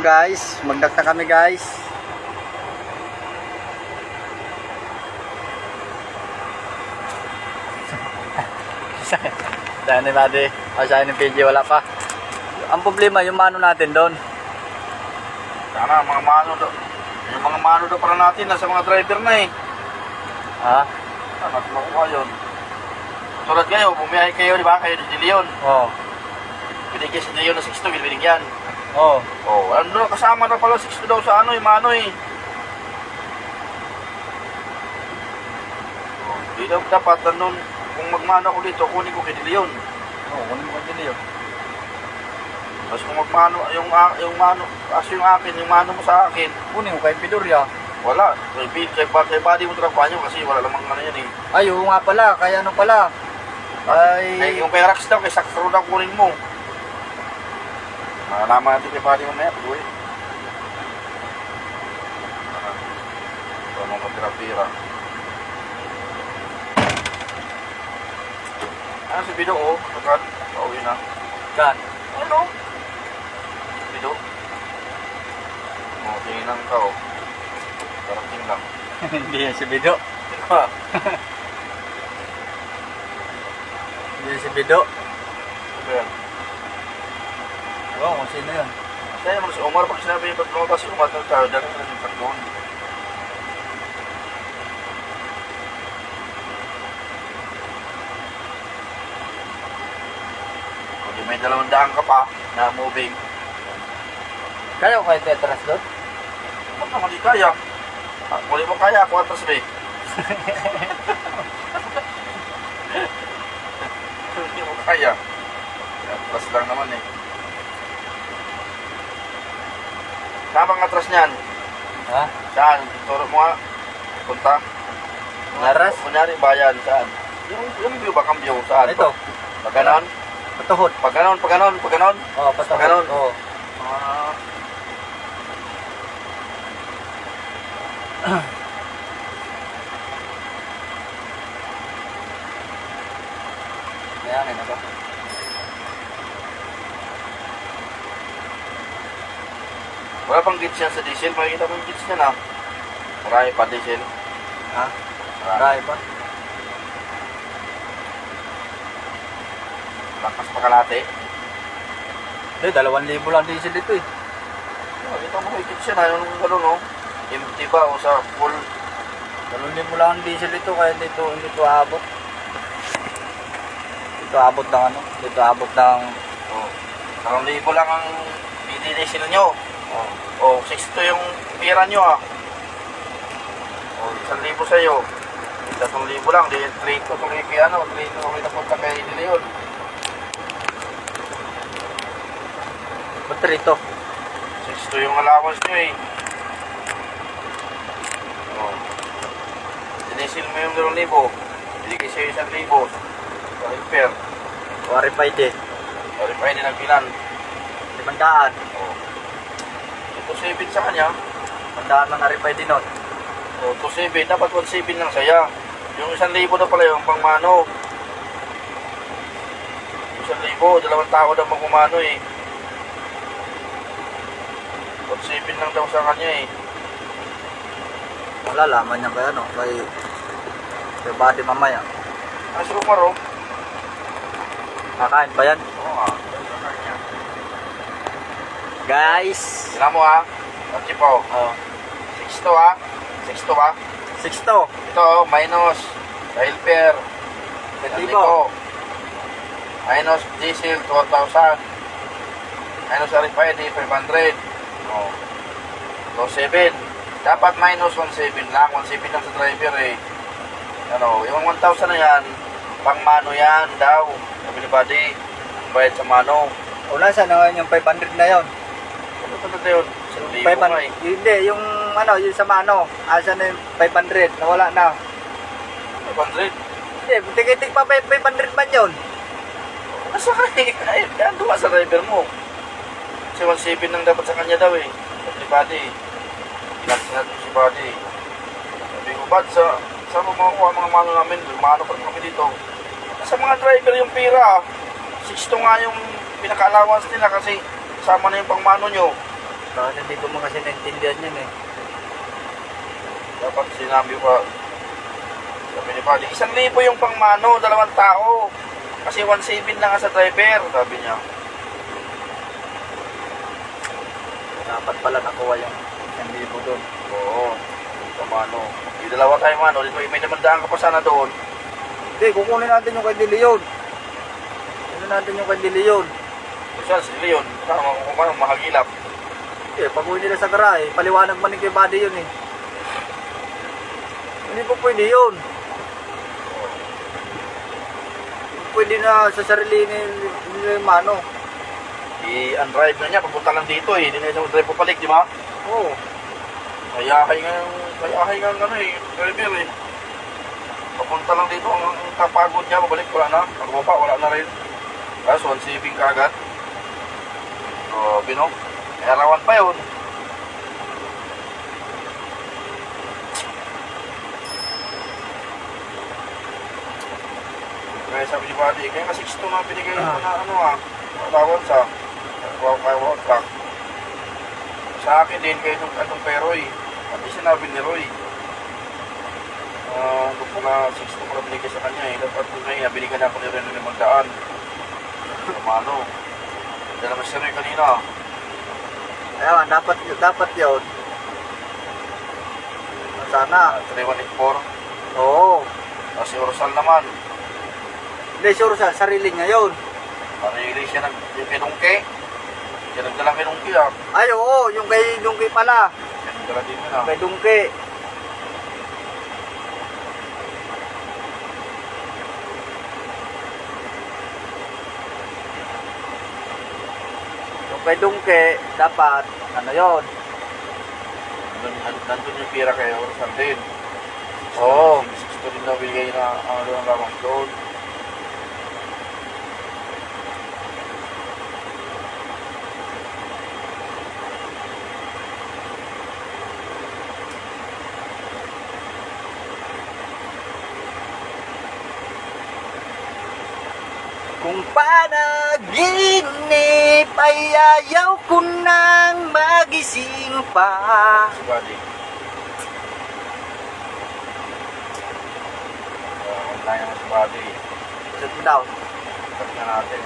guys, magdakta kami guys. Saan ni Madi? Saan yung PG? Wala pa. Ang problema, yung mano natin doon. Sana mga mano do. Yung mga mano do para natin nasa mga driver na eh. Ha? Sana makuha yun. Tulad kayo, bumiyahe kayo, di ba? Kayo di Leon. Oo. Binigyan si Leon na 6 binigyan. Oo. Oh, ano kasama na pala 6 daw sa ano eh, mano eh. Oh, di daw dapat nun, kung magmano ako dito, kunin ko kay Leon. Oo, kunin mo din yun. Tapos kung magmano, yung mano, as yung akin, yung mano mo sa akin, Kunin mo kay Pidorya. wala. Kay body mo trabaho nyo kasi wala lamang ano yan eh. Ay, oo nga pala. Kaya ano pala. Ay, yung kay Rax daw, kay Sakro daw kunin mo. Nalaman natin kay body mo na yan, pag-uwi. Ito mga matira-pira. Ano si Bido oh, pagkat, pauwi na. Gan. Ano? Bido. Oh, tingin ka oh. Parating lang. Hindi yan si Bido. Diba? Hindi yan si Bido. Diba yan? Oo, kung sino yun. Kaya naman si Omar, pag sinabi yung paglumatas si Omar, nagtayo dyan na yung pagluon. Kung may 200 ka pa na moving, Kaya ko kayo tetras doon? ba't naman di kaya? Muli mo kaya, ako atras ba eh. Hindi mo kaya. Atras lang naman eh. Saan bang atras niyan? Ha? Saan? Turo mo nga. Punta. Naras? Kunyari bayan, saan? Yung view ba kang view? Saan? Ito. Pag ganon? Patuhod. Pag ganon? Oo, patuhod. Pag ganon? Oo. Kaya nga na ba? Wala pang gits yan sa diesel. Makikita mo yung gits niya na. Marami pa diesel. Ha? Marami pa. Lakas pa kalate. Hindi, 2,000 lang diesel dito eh. Makikita mo yung gits yan na. Yung gano'n no? Empty ba o sa full? 2,000 lang ang diesel dito kaya hindi to aabot. Dito abot ng ano? Dito abot ng... Oh. 2,000 lang ang diesel nyo. Oh, 6 yung pira nyo ah. Oh, 1,000 sa'yo. 3,000 lang. Di 3 to tuloy kay ano. 3 to tuloy na punta kay Leon. Ba't rito? 6 yung allowance nyo eh. Oh. Dinisil mo yung 2,000. Binigay sa'yo 1,000. Sa repair. Verified eh. Sorry pa hindi nagpilan. 500. Oh. Ito 7 sa kanya. 500 na na-verified din nun. Oh, 2,7. Dapat 1,7 lang saya. Yung 1,000 na pala yung pangmano. 1,000. Dalawang tao daw magkumano eh. 1,7 lang daw sa kanya eh. Wala, laman niya kaya no? Kay body mamaya. Ano si Umar oh? Kakain pa yan? Oo nga. Guys! Sila mo ha. At po. 6 to ha. 6 to ha. 6 to. Ito minus. Dahil pair. 1,000. Minus diesel 2,000. Minus RFID 500. Oh. So 7. Dapat minus 1,7 lang. 1,7 lang sa driver eh. Ano, yung 1,000 na yan, pang mano yan daw. Sabi ni Buddy, bayad sa mano. Una sa naman yung 500 na yon. Ano talaga yun? 1,000 nga eh. Hindi, yung ano, yung sa mano. Asa na yung 500, nawala na. 500. Hindi, tikitik pa 500 man yun. Nasa kanya, ay, ando ka sa driver mo. Kasi 1,7 lang dapat sa kanya daw eh. Sabi ni Buddy. Kinat si Buddy. Sabi ko, Bud, saan mo makukuha mga mano namin? Mano pa kami dito. Sa mga driver yung pira. 6 to nga yung pinaka-allowance nila kasi kasama na yung pangmano nyo. Kasi hindi ko mo kasi naintindihan yan eh. Dapat sinabi pa, sabi ni Buddy, 1,000 yung pangmano, 2 tao. Kasi 1,700 lang sa driver, sabi niya. Dapat pala nakuha yung 1,000 doon. Oo, pangmano. Di 2 tayo mano, may namandaan ka pa sana doon. Hindi, kukunin natin yung kay De Leon. Kukunin natin yung kay De Leon. Kasi si Leon, kung mahagilap. Eh, pag uwi nila sa garahe, paliwanag man kay Buddy yun eh. Hindi po pwede yun. Pwede na sa sarili ni Mano. I-undrive na niya, papunta lang dito eh. Hindi na isang drive papalik, di ba? Oo. Kayahay nga ano eh, driver eh. Papunta lang dito, ang kapagod niya, babalik, wala na. Pagbaba, wala na rin. Kaso, 1,700 ka agad. So, bino, may arawan pa yun. Kaya sabi ni Buddy, kaya nga 6'2 na binigay mo na ano tawag sa walk back. Sa akin din, kaya itong kay Roy. Pati sinabi ni Roy. Kung pala 6'2 ko na binigay sa kanya eh. Dapat kung ngayon, binigyan ako ni Roy ng 500. Kumano. Hindi naman si Roy kanina. Ayan, dapat yun. Sana. 3184. Oo. Tapos si Orsal naman. Hindi, sure sa sarili niya yun. Marili siya yung kinungke. Siya nagdalang kinungke Ay, oo, yung kay Dungki pala. Siya nagdala din yun Kay Dungki. Yung kay Dungki, dapat, ano yun? Nandun yung pira kay Orsal din. Oo. 6'2 din na bigay na ang lamang doon. Kung panaginip ay ayaw ko nang magising pa. Si Buddy. Online naman si Buddy. Sit down. Cut na natin.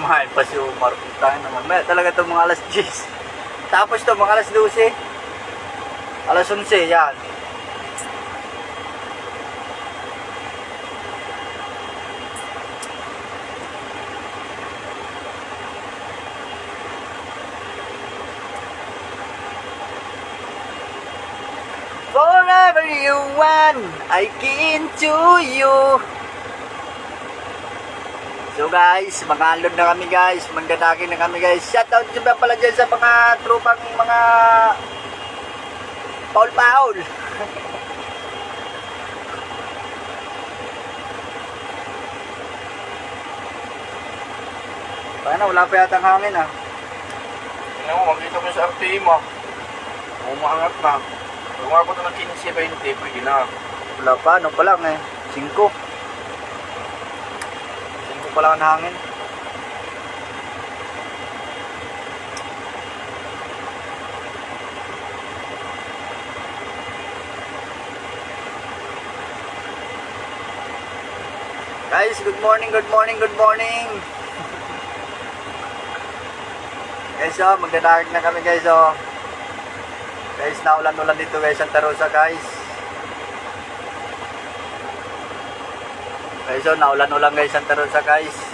Kumain pa si Omar. Tayo naman. May talaga itong mga alas 10. Tapos ito, mga alas 12. Alas 11, yan. Forever you want, I can to you. So guys, mag-unload na kami guys, magdadaki na kami guys. Shoutout nyo pala dyan sa mga trupang mga paul-paul. Paano, wala pa yata ang hangin ah. Tingnan mo, makita mo sa RTM umaangat na. Kung umabot na ng 15-20, pwede na. Wala pa, ano pa lang eh, 5 pa lang ang hangin. Guys, good morning, good morning, good morning. Guys, oh, magdadagag na kami guys, oh. Guys, naulan-ulan dito guys, Santa Rosa guys. Guys, oh, naulan-ulan guys, Santa Rosa guys.